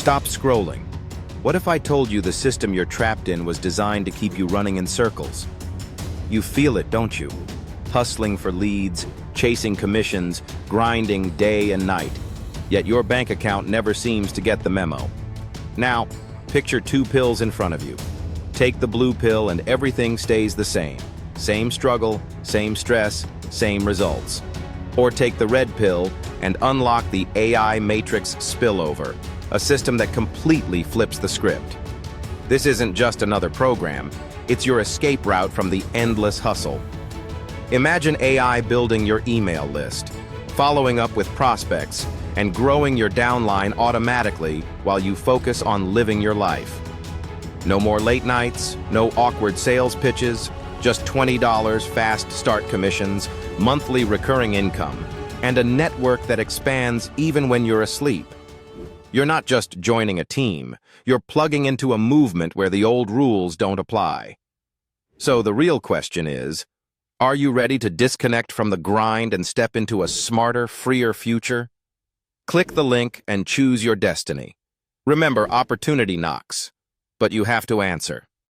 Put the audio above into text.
Stop scrolling. What if I told you the system you're trapped in was designed to keep you running in circles? You feel it, don't you? Hustling for leads, chasing commissions, grinding day and night. Yet your bank account never seems to get the memo. Now, picture two pills in front of you. Take the blue pill and everything stays the same. Same struggle, same stress, same results. Or take the red pill and unlock the AI Matrix Spillover, a system that completely flips the script. This isn't just another program, it's your escape route from the endless hustle. Imagine AI building your email list, following up with prospects, and growing your downline automatically while you focus on living your life. No more late nights, no awkward sales pitches, just $20 fast start commissions, monthly recurring income, and a network that expands even when you're asleep. You're not just joining a team, you're plugging into a movement where the old rules don't apply. So the real question is, are you ready to disconnect from the grind and step into a smarter, freer future? Click the link and choose your destiny. Remember, opportunity knocks, but you have to answer.